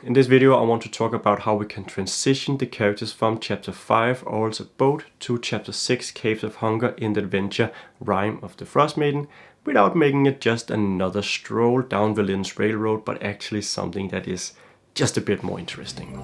In this video I want to talk about how we can transition the characters from Chapter 5 Auril's Abode to Chapter 6 Caves of Hunger in the adventure Rime of the Frostmaiden without making it just another stroll down Valin's railroad, but actually something that is just a bit more interesting.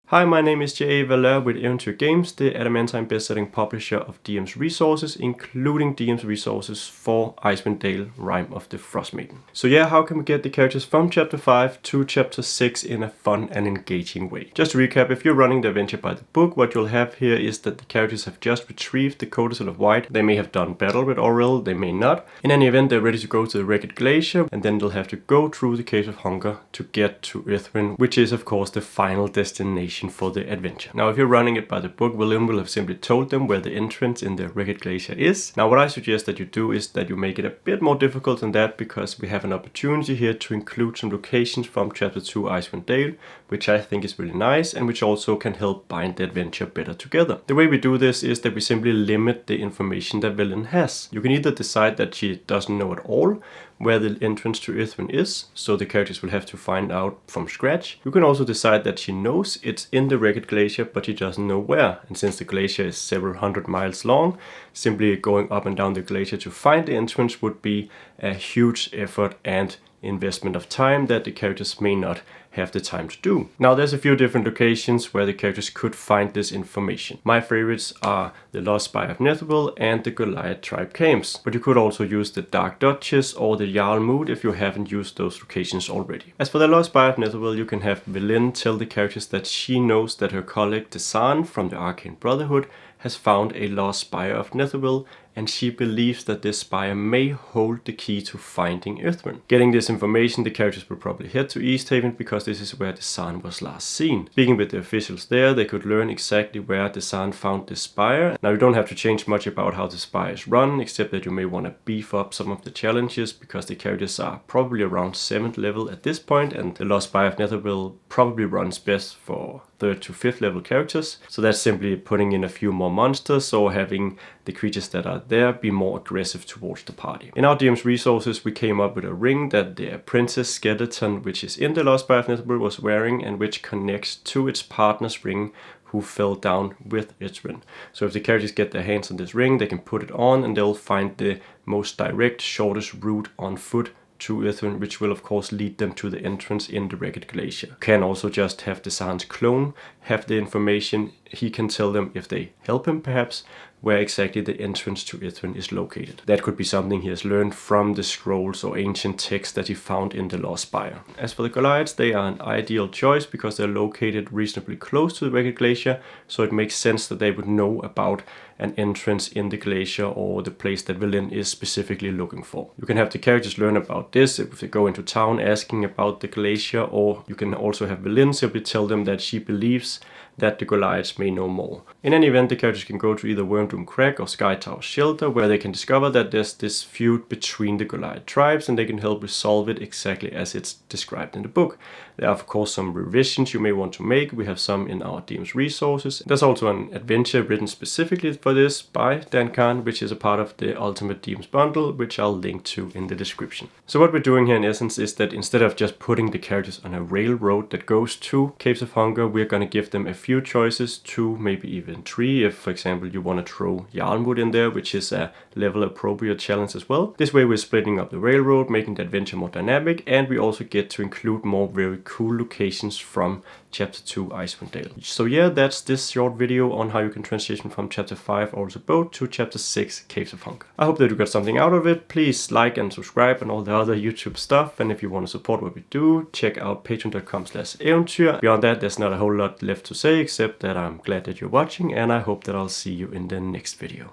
Hi, my name is J.A. Valeur with Eventyr Games, the adamantine best-selling publisher of DM's resources, including DM's resources for Icewind Dale, Rime of the Frostmaiden. So yeah, how can we get the characters from Chapter 5 to Chapter 6 in a fun and engaging way? Just to recap, if you're running the adventure by the book, what you'll have here is that the characters have just retrieved the Codicil of White. They may have done battle with Auril, they may not. In any event, they're ready to go to the Wrecked Glacier, and then they'll have to go through the Caves of Hunger to get to Icewind, which is of course the final destination for the adventure. Now, if you're running it by the book, William will have simply told them where the entrance in the Wrecked Glacier is. Now, what I suggest that you do is that you make it a bit more difficult than that, because we have an opportunity here to include some locations from Chapter 2 Icewind Dale, which I think is really nice and which also can help bind the adventure better together. The way we do this is that we simply limit the information that William has. You can either decide that she doesn't know at all where the entrance to Icewind is, so the characters will have to find out from scratch. You can also decide that she knows it's in the Wrecked Glacier, but she doesn't know where. And since the glacier is several hundred miles long, simply going up and down the glacier to find the entrance would be a huge effort and investment of time that the characters may not have the time to do. Now, there's a few different locations where the characters could find this information. My favorites are the Lost Spire of Netheril and the Goliath Tribe Camps, but you could also use the Dark Duchess or the Jarl Mood if you haven't used those locations already. As for the Lost Spire of Netheril, you can have Velyn tell the characters that she knows that her colleague Desan from the Arcane Brotherhood has found a Lost Spire of Netheril, and she believes that this spire may hold the key to finding Icewind. Getting this information, the characters will probably head to Easthaven, because this is where Desan was last seen. Speaking with the officials there, they could learn exactly where Desan found this spire. Now, you don't have to change much about how the spire is run, except that you may want to beef up some of the challenges, because the characters are probably around 7th level at this point, and the Lost Spire of Netheril probably runs best for 3rd to 5th level characters. So that's simply putting in a few more monsters or having the creatures that are there be more aggressive towards the party. In our DM's resources, we came up with a ring that the apprentice skeleton, which is in the Lost Spire of Netheril, was wearing, and which connects to its partner's ring who fell down with Icewind. So if the characters get their hands on this ring, they can put it on and they'll find the most direct, shortest route on foot to Icewind, which will of course lead them to the entrance in the Wrecked Glacier. You can also just have Desan's clone have the information. He can tell them, if they help him perhaps, where exactly the entrance to Icewind is located. That could be something he has learned from the scrolls or ancient texts that he found in the Lost Spire. As for the Goliaths, they are an ideal choice because they're located reasonably close to the Wrecked Glacier, so it makes sense that they would know about an entrance in the glacier or the place that Velyn is specifically looking for. You can have the characters learn about this if they go into town asking about the glacier, or you can also have Velyn simply tell them that she believes that the Goliaths may know more. In any event, the characters can go to either Wormdoom Crag or Sky Tower Shelter, where they can discover that there's this feud between the Goliath tribes, and they can help resolve it exactly as it's described in the book. There are of course some revisions you may want to make. We have some in our DM's resources. There's also an adventure written specifically for this by Dan Khan, which is a part of the Ultimate DM's bundle, which I'll link to in the description. So what we're doing here in essence is that instead of just putting the characters on a railroad that goes to Caves of Hunger, we're going to give them a few choices, 2, maybe even 3, if for example you want to throw Jarlwood in there, which is a level appropriate challenge as well. This way we're splitting up the railroad, making the adventure more dynamic, and we also get to include more very cool locations from Chapter 2 Icewind Dale. So yeah, that's this short video on how you can transition from Chapter 5 Auril's Abode to Chapter 6 Caves of Hunger. I hope that you got something out of it. Please like and subscribe and all the other YouTube stuff, and if you want to support what we do, check out patreon.com/eventyr. Beyond that, there's not a whole lot left to say, except that I'm glad that you're watching, and I hope that I'll see you in the next video.